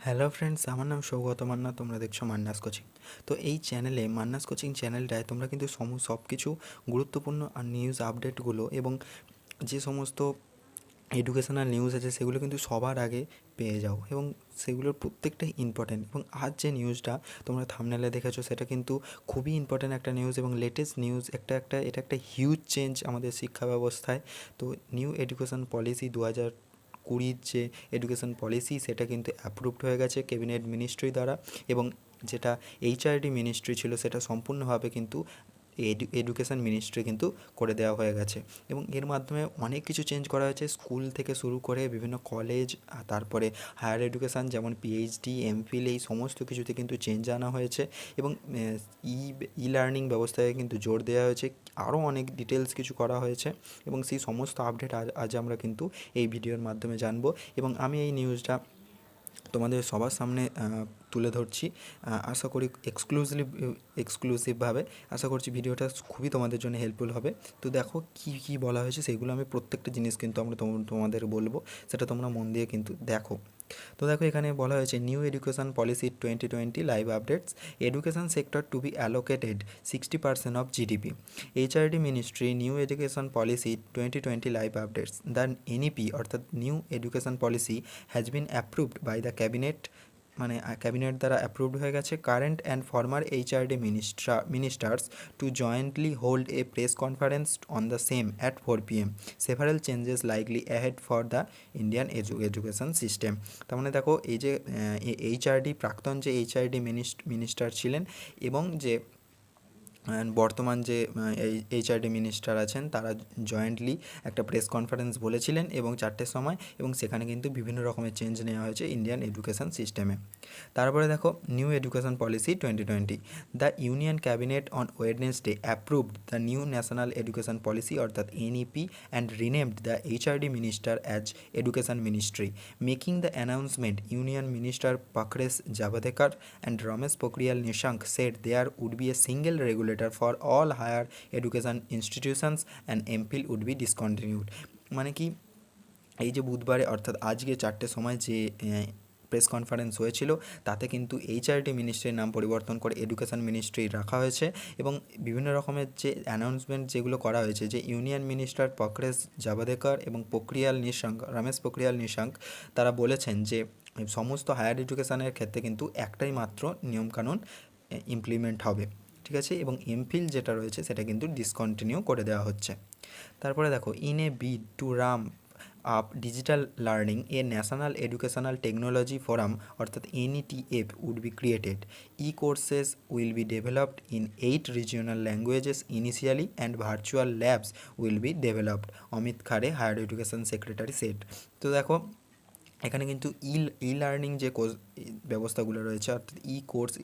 Hello friends, আমার নাম সৌগত মান্না। তোমরা দেখছো মান্নাস কোচিং। তো এই চ্যানেলে মান্নাস কোচিং চ্যানেলটায় তোমরা কিন্তু সব কিছু গুরুত্বপূর্ণ আর নিউজ আপডেটগুলো এবং যে সমস্ত এডুকেশনাল নিউজ আছে সেগুলো কিন্তু সবার আগে পেয়ে যাও এবং সেগুলোর প্রত্যেকটাই ইম্পর্ট্যান্ট। এবং আজ যে নিউজটা তোমরা থাম্বনেলে দেখেছো সেটা কিন্তু খুবই ইম্পর্ট্যান্ট একটা নিউজ এবং লেটেস্ট নিউজ। এটা একটা হিউজ চেঞ্জ আমাদের শিক্ষা ব্যবস্থায়। তো নিউ এডুকেশন পলিসি 2020 যে এডুকেশন পলিসি সেটা কিন্তু অ্যাপ্রুভড হয়ে গেছে ক্যাবিনেট মিনিস্ট্রি দ্বারা, এবং যেটা এইচআরডি মিনিস্ট্রি ছিল সেটা সম্পূর্ণভাবে কিন্তু এডুকেশন মিনিস্ট্রি কিন্তু করে দেওয়া হয়ে গেছে। এবং এর মাধ্যমে অনেক কিছু চেঞ্জ করা হয়েছে, স্কুল থেকে শুরু করে বিভিন্ন কলেজ, তারপরে হায়ার এডুকেশান যেমন পিএইচডি, এমফিল, এই সমস্ত কিছুতে কিন্তু চেঞ্জ আনা হয়েছে। এবং ই লার্নিং ব্যবস্থায় কিন্তু জোর দেওয়া হয়েছে, আরও অনেক ডিটেলস কিছু করা হয়েছে এবং সেই সমস্ত আপডেট আজ আমরা কিন্তু এই ভিডিওর মাধ্যমে জানবো। এবং আমি এই নিউজটা তোমাদের সবার সামনে তুলে ধরছি, আশা করি এক্সক্লুসিভভাবে। আশা করছি ভিডিওটা খুবই তোমাদের জন্য হেল্পফুল হবে। তো দেখো কী কী বলা হয়েছে, সেগুলো আমি প্রত্যেকটা জিনিস কিন্তু আমরা তোমাদের বলবো, সেটা তোমরা মন দিয়ে কিন্তু দেখো। তো দেখো এখানে বলা হয়েছে new education policy 2020 live updates, education sector to be allocated 60% of GDP. HRD ministry new education policy 2020 live updates. The NEP অর্থাৎ new education policy has been approved by the cabinet, মানে ক্যাবিনেট দ্বারা approved হয়ে গেছে। Current and former HRD ministers to jointly hold a press conference on the same at 4 PM। Several changes likely ahead for the Indian education system. তার মানে দেখো এই যে HRD, প্রাক্তন যে এইচআরডি মিনিস্টার ছিলেন এবং যে বর্তমান যে এইচআরডি মিনিস্টার আছেন তারা জয়েন্টলি একটা প্রেস কনফারেন্স বলেছিলেন এবং 4টের সময়, এবং সেখানে কিন্তু বিভিন্ন রকমের চেঞ্জ নেওয়া হয়েছে ইন্ডিয়ান এডুকেশন সিস্টেমে। তারপরে দেখো new education policy 2020, the union cabinet on Wednesday approved the new national education policy অর্থাৎ NEP and renamed the HRD minister as education ministry. Making the announcement, union minister Prakash Javadekar and Ramesh Pokhriyal Nishank said there would be a single regulator for all higher education institutions and MPhil would be discontinued। মানে কি, এই যে বুধবারে অর্থাৎ আজকে 4টের সময় যে press conference হয়েছিল তাতে কিন্তু এইচআরডি মিনিস্ট্রির নাম পরিবর্তন করে এডুকেশন মিনিস্ট্রি রাখা হয়েছে। এবং বিভিন্ন রকমের যে অ্যানাউন্সমেন্ট যেগুলো করা হয়েছে, যে ইউনিয়ন মিনিস্টার পখরেজ জাভদেকর এবং রমেশ পোখরিয়াল নিশাঙ্ক, তারা বলেছেন যে সমস্ত হায়ার এডুকেশনের ক্ষেত্রে কিন্তু একটাই মাত্র নিয়মকানুন ইমপ্লিমেন্ট হবে, ঠিক আছে, এবং এমফিল যেটা রয়েছে সেটা কিন্তু ডিসকন্টিনিউ করে দেওয়া হচ্ছে। তারপরে দেখো in a bid to ramp up digital learning, a national educational technology forum অর্থাৎ NETF would be created. E courses will be developed in 8 regional languages initially and virtual labs will be developed, Amit Khare higher education secretary said. তো দেখো এখানে কিন্তু e learning যে ব্যবস্থাগুলো রয়েছে অর্থাৎ course,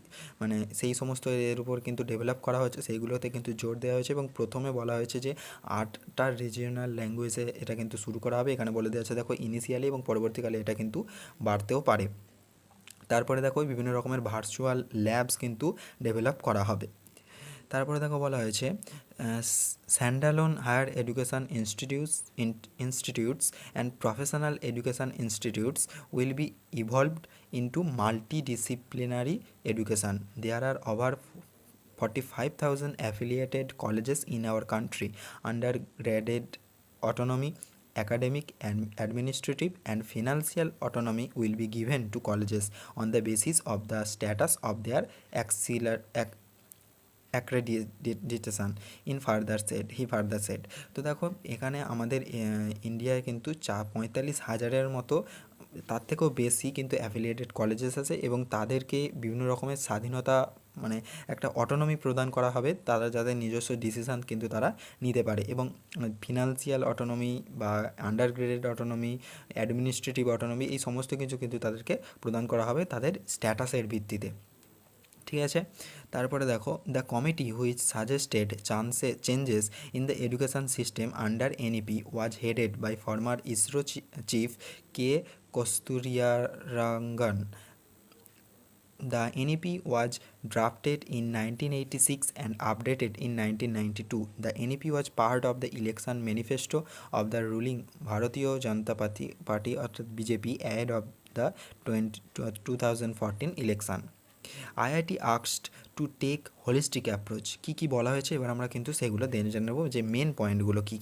মানে সেই সমস্ত এর উপর কিন্তু ডেভেলপ করা হয়েছে, সেইগুলোতে কিন্তু জোর দেওয়া হয়েছে। এবং প্রথমে বলা হয়েছে যে 8টা রিজিওনাল ল্যাঙ্গুয়েজে এটা কিন্তু শুরু করা হবে। এখানে বলে দেওয়া আছে দেখো ইনিশিয়ালি, এবং পরবর্তীকালে এটা কিন্তু বাড়তেও পারে। তারপরে দেখো বিভিন্ন রকমের ভার্চুয়াল ল্যাবস কিন্তু ডেভেলপ করা হবে। তারপরে দেখো বলা হয়েছে standalone higher education institutes and professional education institutes will be evolved into multidisciplinary education. There are over 45,000 affiliated colleges in our country. Undergraduate autonomy, academic and administrative and financial autonomy will be given to colleges on the basis of the status of their accreditation in he further said। তো দেখো এখানে আমাদের ইন্ডিয়ায় কিন্তু 45,000-এর মতো, তার থেকেও বেশি কিন্তু অ্যাফিলিয়েটেড কলেজেস আছে এবং তাদেরকে বিভিন্ন রকমের স্বাধীনতা, মানে একটা অটোনমি প্রদান করা হবে, তারা যাদের নিজস্ব ডিসিশান কিন্তু তারা নিতে পারে। এবং ফিনান্সিয়াল অটোনমি বা আন্ডারগ্রেডেড অটোনমি, অ্যাডমিনিস্ট্রেটিভ অটোনমি, এই সমস্ত কিছু কিন্তু তাদেরকে প্রদান করা হবে তাদের স্ট্যাটাসের ভিত্তিতে, ঠিক আছে। তারপরে দেখো the committee which suggested changes in the education system under NEP was headed by former ISRO chief K Kasturirangan. The NEP was drafted in 1986 and updated in 1992. The NEP was part of the election manifesto of the ruling Bharatiya Janata Party অর্থাৎ BJP ahead of the 2014 election. IIT asked to take holistic approach. কি বলা হয়েছে এবার আমরা কিন্তু সেগুলো জেনে নেব যে মেন পয়েন্টগুলো কি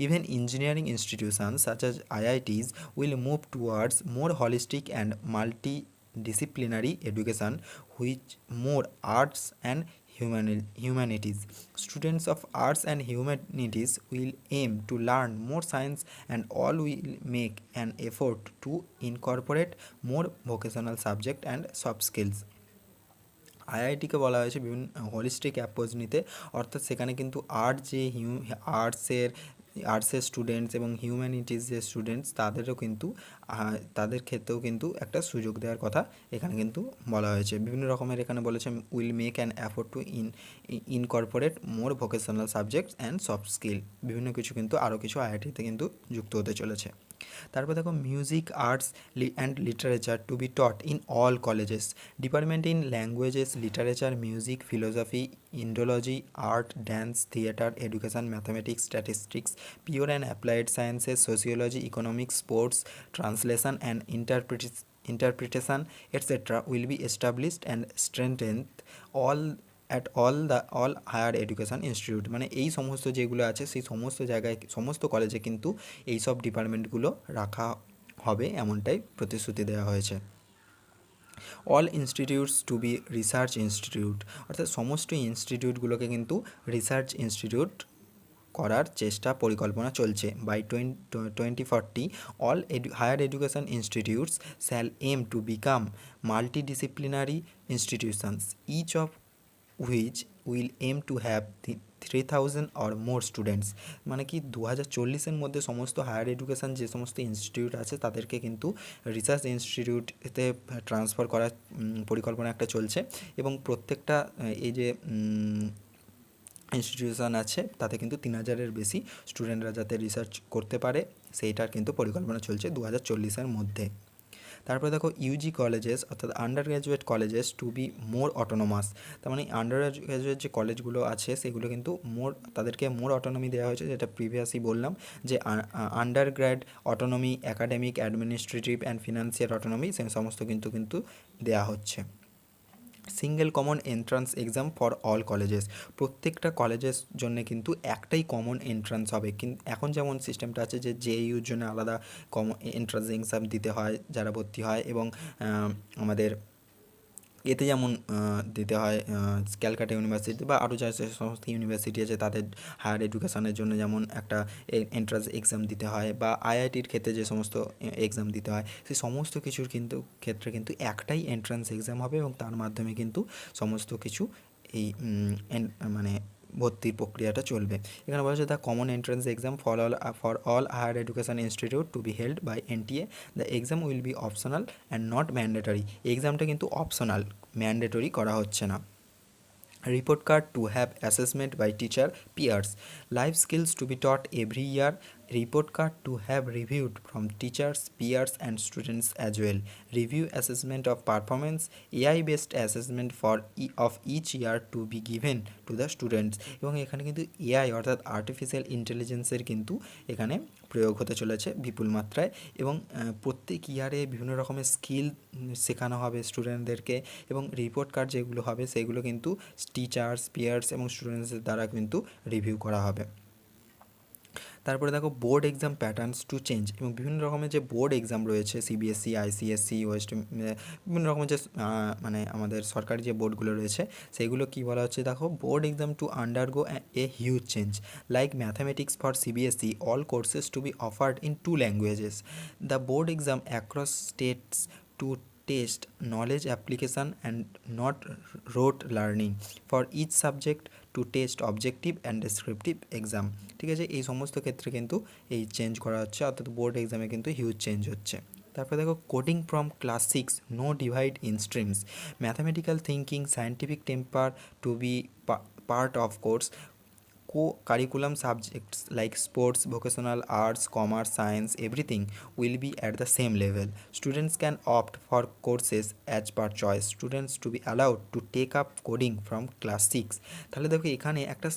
even engineering institutions such as IITs will move towards more holistic and multidisciplinary education which more arts and humanities. Students of arts and humanities will aim to learn more science and all will make an effort to incorporate more vocational subject and soft skills. আইআইটিকে বলা হয়েছে বিভিন্ন holistic approach নিতে, অর্থাৎ সেখানে কিন্তু আর্টসের students এবং humanities যে স্টুডেন্টস তাদের ক্ষেত্রেও কিন্তু একটা সুযোগ দেওয়ার কথা এখানে কিন্তু বলা হয়েছে। বিভিন্ন রকমের এখানে বলেছে will make an effort to incorporate more vocational subjects and soft skill, বিভিন্ন কিছু কিন্তু আরও কিছু আইআইটিতে কিন্তু যুক্ত হতে চলেছে। তারপর দেখো music arts and literature to be taught in all colleges, department in languages, literature, music, philosophy, Indology, art, dance, theatre, education, mathematics, statistics, pure and applied sciences, sociology, economics, sports, translation and interpretation etc. will be established and strengthened all higher education institute, মানে এই সমস্ত যেগুলো আছে সেই সমস্ত জায়গায় সমস্ত কলেজে কিন্তু এই সব ডিপার্টমেন্টগুলো রাখা হবে এমনটাই প্রতিশ্রুতি দেওয়া হয়েছে। All institutes to be research institute, অর্থাৎ সমস্ত ইনস্টিটিউটগুলোকে কিন্তু রিসার্চ ইনস্টিটিউট করার চেষ্টা পরিকল্পনা চলছে। By 2040 all higher education institutes shall aim to become multidisciplinary institutions each of which will aim to have 3000 or more students, মানে কি 2040-এর মধ্যে সমস্ত হায়ার এডুকেশান যে সমস্ত ইনস্টিটিউট আছে তাদেরকে কিন্তু রিসার্চ ইনস্টিটিউটে ট্রান্সফার করার পরিকল্পনা একটা চলছে এবং প্রত্যেকটা এই যে ইনস্টিটিউশন আছে তাতে কিন্তু 3000-এর বেশি স্টুডেন্টরা যাতে রিসার্চ করতে পারে সেইটার কিন্তু পরিকল্পনা চলছে 2040-এর মধ্যে। তারপরে দেখো ইউজি কলেজেস অর্থাৎ undergraduate colleges to be more autonomous, তার মানে আন্ডার গ্র্যাজুয়েট যে কলেজগুলো আছে সেগুলো কিন্তু তাদেরকে মোর অটোনমি দেওয়া হয়েছে, যেটা প্রিভিয়াসলি বললাম যে under graded autonomy, academic, administrative and financial autonomy সে সমস্ত কিন্তু দেওয়া হচ্ছে। Single common entrance exam for all colleges, প্রত্যেকটা কলেজের জন্য কিন্তু একটাই কমন এন্ট্রান্স হবে। কিন্তু এখন যেমন সিস্টেমটা আছে যে জেইউর জন্য আলাদা কমন এন্ট্রান্স এক্সাম দিতে হয় যারা ভর্তি হয়, এবং আমাদের এতে যেমন দিতে হয় ক্যালকাটা ইউনিভার্সিটি বা আরও যে সমস্ত ইউনিভার্সিটি আছে তাদের হায়ার এডুকেশনের জন্য যেমন একটা এন্ট্রান্স এক্সাম দিতে হয়, বা আইআইটির ক্ষেত্রে যে সমস্ত এক্সাম দিতে হয় সেই সমস্ত কিছুর ক্ষেত্রে কিন্তু একটাই এন্ট্রান্স এক্সাম হবে এবং তার মাধ্যমে কিন্তু সমস্ত কিছু এই মানে ভর্তির প্রক্রিয়াটা চলবে। এখানে বলা হচ্ছে the common entrance exam for all higher education institute to be held by NTA, the exam will be optional and not mandatory, এক্সামটা কিন্তু অপশনাল, ম্যান্ডেটরি করা হচ্ছে না। report card to have assessment by teacher peers, life skills to be taught every year, report card to have reviewed from teachers, peers and students as well, review assessment of performance, AI based assessment of each year to be given to the students, এবং এখানে কিন্তু AI অর্থাৎ artificial ইন্টেলিজেন্সের কিন্তু এখানে প্রয়োগ হতে চলেছে বিপুল মাত্রায়, এবং প্রত্যেক ইয়ারে বিভিন্ন রকমের স্কিল শেখানো হবে স্টুডেন্টদেরকে, এবং রিপোর্ট কার্ড যেগুলো হবে সেগুলো কিন্তু টিচার্স, পিয়ার্স এবং স্টুডেন্টসদের দ্বারা কিন্তু রিভিউ করা হবে। তারপরে দেখো board exam patterns to change, এবং বিভিন্ন রকমের যে বোর্ড এক্সাম রয়েছে সিবিএসসি, আইসিএসসি, বিভিন্ন রকমের যে মানে আমাদের সরকারি যে বোর্ডগুলো রয়েছে সেইগুলো কী বলা হচ্ছে দেখো, board exam to undergo a huge change like mathematics for CBSE, all courses to be offered in 2 languages, the board exam across states to test knowledge application and not rote learning for each subject to test objective and descriptive exam, ঠিক আছে। এই সমস্ত ক্ষেত্রে কিন্তু এই change করা হচ্ছে, অর্থাৎ বোর্ড এক্সামে কিন্তু হিউজ চেঞ্জ হচ্ছে। তারপরে দেখো coding from class 6, no divide in streams, mathematical thinking, scientific temper to be part of course, co-curriculum subjects like sports, vocational arts, commerce, science, everything will be at the same level. Students can opt for courses as per choice. Students to be allowed to take up coding from class 6. তাহলে দেখো এখানে একটা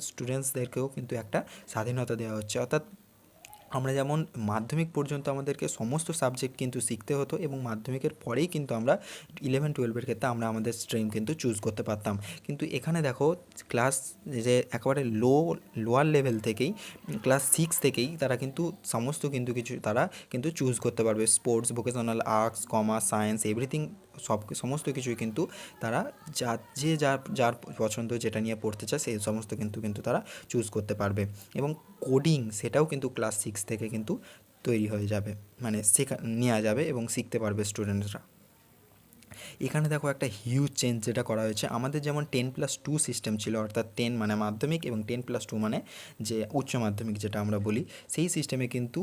স্টুডেন্টসদেরকেও কিন্তু একটা স্বাধীনতা দেওয়া হচ্ছে, অর্থাৎ আমরা যেমন মাধ্যমিক পর্যন্ত আমাদেরকে সমস্ত সাবজেক্ট কিন্তু শিখতে হতো এবং মাধ্যমিকের পরেই কিন্তু আমরা 11-12 ক্ষেত্রে আমরা আমাদের স্ট্রিম কিন্তু চুজ করতে পারতাম। কিন্তু এখানে দেখো ক্লাস যে একেবারে লোয়ার লেভেল থেকেই ক্লাস 6 থেকেই তারা কিন্তু সমস্ত কিন্তু কিছু তারা কিন্তু চুজ করতে পারবে। Sports, vocational, arts, commerce, science, everything সমস্ত কিছুই কিন্তু তারা যার পছন্দ যেটা নিয়ে পড়তে চায় সেই সমস্ত কিন্তু তারা চুজ করতে পারবে। এবং কোডিং সেটাও কিন্তু ক্লাস 6 থেকে কিন্তু তৈরি হয়ে যাবে, মানে নেওয়া যাবে এবং শিখতে পারবে স্টুডেন্টরা। এখানে দেখো একটা হিউজ চেঞ্জ যেটা করা হয়েছে। আমাদের যেমন 10+2 সিস্টেম ছিল, অর্থাৎ 10 মানে মাধ্যমিক এবং 10+2 মানে যে উচ্চ মাধ্যমিক যেটা আমরা বলি, সেই সিস্টেমে কিন্তু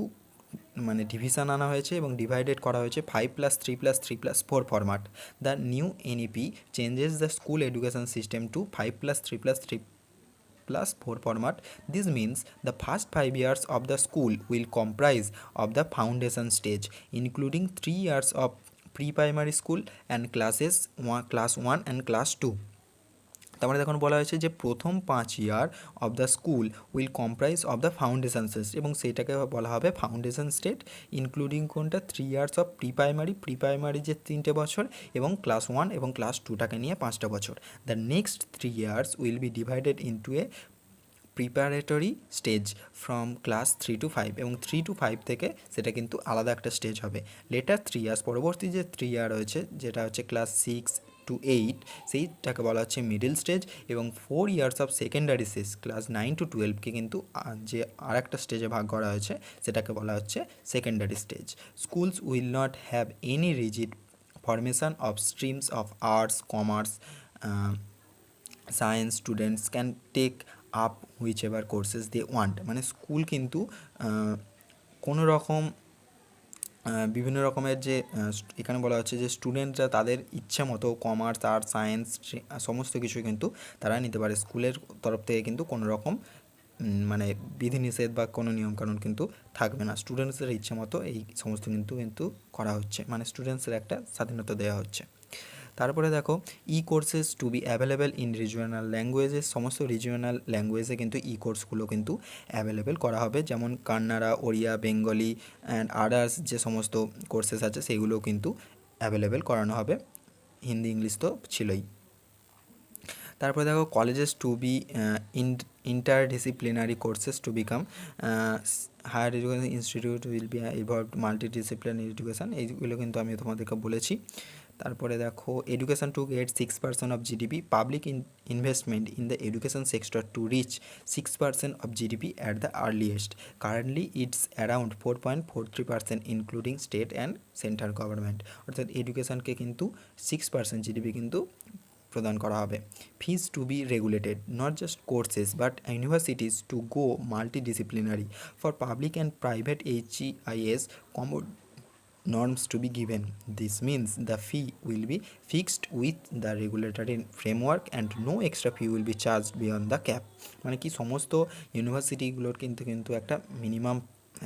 মানে ডিভিশন আনা হয়েছে এবং ডিভাইডেড করা হয়েছে 5+3+3+4 format. The new NEP changes the school education system to 5+3+3+4 format. This means the first 5 years of the school will comprise of the foundation stage, including 3 years of pre-primary school and class 1 and class 2. তারপরে দেখুন বলা হয়েছে যে প্রথম 5 year of the school will comprise of the foundation stage, এবং সেইটাকে বলা হবে ফাউন্ডেশন স্টেট, ইনক্লুডিং কোনটা 3 ইয়ার্স অফ প্রি প্রাইমারি যে 3টে বছর, এবং ক্লাস 1 এবং ক্লাস 2টাকে নিয়ে 5টা বছর। The next 3 years will be divided into A preparatory stage from class 3 to 5, এবং 3 to 5 থেকে সেটা কিন্তু আলাদা একটা স্টেজ হবে। লেটার 3 ইয়ার্স পরবর্তী যে 3 ইয়ার রয়েছে যেটা হচ্ছে ক্লাস 6 to 8, সেইটাকে বলা হচ্ছে মিডল স্টেজ, এবং 4 years of secondary stage class 9 to 12কে কিন্তু যে আর একটা স্টেজে ভাগ করা হয়েছে সেটাকে বলা হচ্ছে secondary stage. Schools will not have any rigid formation of streams of arts, commerce, science. Students can take up whichever courses they want, মানে স্কুল কিন্তু কোনো রকম বিভিন্ন রকমের যে এখানে বলা হচ্ছে যে স্টুডেন্টরা তাদের ইচ্ছা মতো কমার্স, আর্টস, সায়েন্স সমস্ত কিছু কিন্তু তারা নিতে পারে। স্কুলের তরফ থেকে কিন্তু কোনো রকম মানে বিধিনিষেধ বা কোনো নিয়মকানুন কিন্তু থাকবে না। স্টুডেন্টসদের ইচ্ছে মতো এই সমস্ত কিন্তু করা হচ্ছে, মানে স্টুডেন্টসের একটা স্বাধীনতা দেওয়া হচ্ছে। তারপরে দেখো courses to be available in regional languages, সমস্ত রিজিওনাল ল্যাঙ্গুয়েজে কিন্তু কোর্সগুলো কিন্তু অ্যাভেলেবেল করা হবে, যেমন কান্নাড়া, ওড়িয়া, বেঙ্গলি অ্যান্ড আদার্স যে সমস্ত কোর্সেস আছে সেগুলো কিন্তু অ্যাভেলেবেল করানো হবে। হিন্দি, ইংলিশ তো ছিলই। তারপরে দেখো colleges to be interdisciplinary courses to become higher education institute will be involved multidisciplinary education, এইগুলো কিন্তু আমি তোমাদেরকে বলেছি। তারপরে দেখো education to get 6% of GDP, public investment in the education sector to reach 6% of GDP at the earliest, currently it's around 4.43% including state and central government, অর্থাৎ এডুকেশনকে কিন্তু 6% জিডিপি কিন্তু প্রদান করা হবে। Fees to be regulated, not just courses but universities to go multidisciplinary for public and private HEIS common norms to be given. This means the fee will be fixed with the regulatory framework and no extra fee will be charged beyond the cap, মানে কি সমস্ত ইউনিভার্সিটিগুলোর কিন্তু একটা minimum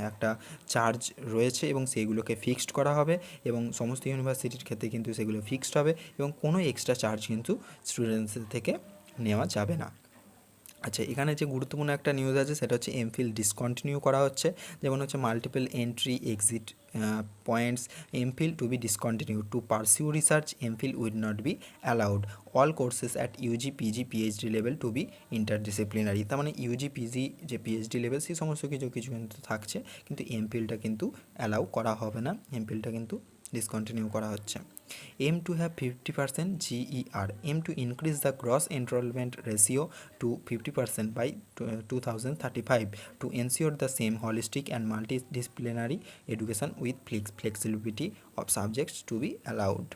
একটা charge রয়েছে এবং সেইগুলোকে fixed করা হবে, এবং সমস্ত ইউনিভার্সিটির ক্ষেত্রে কিন্তু সেগুলো ফিক্সড হবে এবং কোনো এক্সট্রা চার্জ কিন্তু স্টুডেন্টসদের থেকে নেওয়া যাবে না। আচ্ছা, এখানে যে গুরুত্বপূর্ণ একটা নিউজ আছে সেটা হচ্ছে এমফিল ডিসকন্টিনিউ করা হচ্ছে, যেমন হচ্ছে multiple entry exit points, MPhil to be discontinue, to pursue research MPhil will not be allowed, all courses at UG, PG, PhD level to be interdisciplinary. তার মানে ইউজি, পিজি যে পিএইচডি লেভেল সেই সমস্ত কিছু কিন্তু থাকছে, কিন্তু এমফিলটা কিন্তু অ্যালাউ করা হবে না, এমফিলটা কিন্তু ডিসকন্টিনিউ করা হচ্ছে। aim to have 50% GER, aim to increase the gross enrollment ratio to 50% by 2035 to ensure the same holistic and multidisciplinary education with flexibility of subjects to be allowed.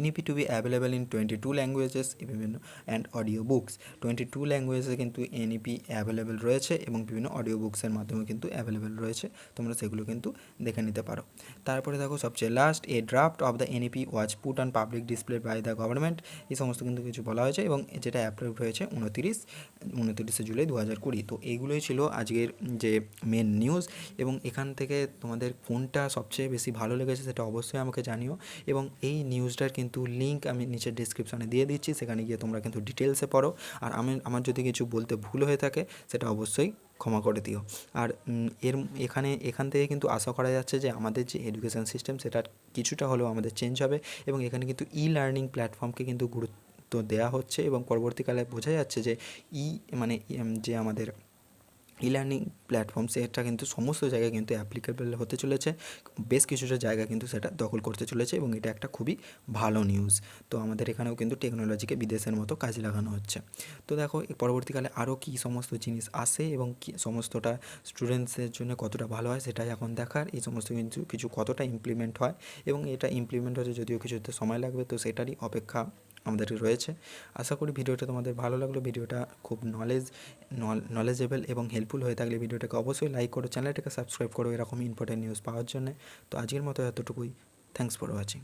NEP to be available in 22 languages and audio books, 22 ল্যাঙ্গুয়েজে কিন্তু NEP available রয়েছে এবং বিভিন্ন audio বুকসের মাধ্যমে কিন্তু available রয়েছে, তোমরা সেগুলো কিন্তু দেখে নিতে পারো। তারপরে দেখো সবচেয়ে last, a draft of the NEP was put on public display by the government, এই সমস্ত কিন্তু কিছু বলা হয়েছে এবং যেটা অ্যাপ্রুভ হয়েছে 29 জুলাই 2020। তো এইগুলোই ছিল আজকের যে মেন নিউজ, এবং এখান থেকে তোমাদের কোনটা সবচেয়ে বেশি ভালো লেগেছে সেটা অবশ্যই আমাকে জানিও, এবং এই নিউজটার কিন্তু লিঙ্ক আমি নিচের ডিসক্রিপশনে দিয়ে দিচ্ছি, সেখানে গিয়ে তোমরা কিন্তু ডিটেলসে পড়ো, আর আমার যদি কিছু বলতে ভুল হয়ে থাকে সেটা অবশ্যই ক্ষমা করে দিও। আর এখান থেকে কিন্তু আশা করা যাচ্ছে যে আমাদের যে এডুকেশান সিস্টেম সেটা কিছুটা হলেও আমাদের চেঞ্জ হবে, এবং এখানে কিন্তু লার্নিং প্ল্যাটফর্মকে কিন্তু গুরুত্ব দেওয়া হচ্ছে, এবং পরবর্তীকালে বোঝা যাচ্ছে যে যে আমাদের লার্নিং প্ল্যাটফর্ম সেটা কিন্তু সমস্ত জায়গায় কিন্তু অ্যাপ্লিকেবল হতে চলেছে, বেশ কিছুটা জায়গা কিন্তু সেটা দখল করতে চলেছে, এবং এটা একটা খুবই ভালো নিউজ। তো আমাদের এখানেও কিন্তু টেকনোলজিকে বিদেশের মতো কাজে লাগানো হচ্ছে। তো দেখো পরবর্তীকালে আরও কী সমস্ত জিনিস আসে এবং কী সমস্তটা স্টুডেন্টসের জন্য কতটা ভালো হয় সেটাই এখন দেখার, এই সমস্ত কিছু কতটা ইমপ্লিমেন্ট হয়, এবং এটা ইমপ্লিমেন্ট হতে যদিও কিছুতে সময় লাগবে, তো সেটারই অপেক্ষা আমাদের রয়েছে। আশা করি ভিডিওটা তোমাদের ভালো লাগলো। ভিডিওটা খুব নলেজেবল এবং হেল্পফুল হয়ে থাকলে ভিডিওটাকে অবশ্যই লাইক করো, চ্যানেলটাকে সাবস্ক্রাইব করো এরকম ইম্পর্টেন্ট নিউজ পাওয়ার জন্য। তো আজকের মতো এতটুকুই। Thanks for watching.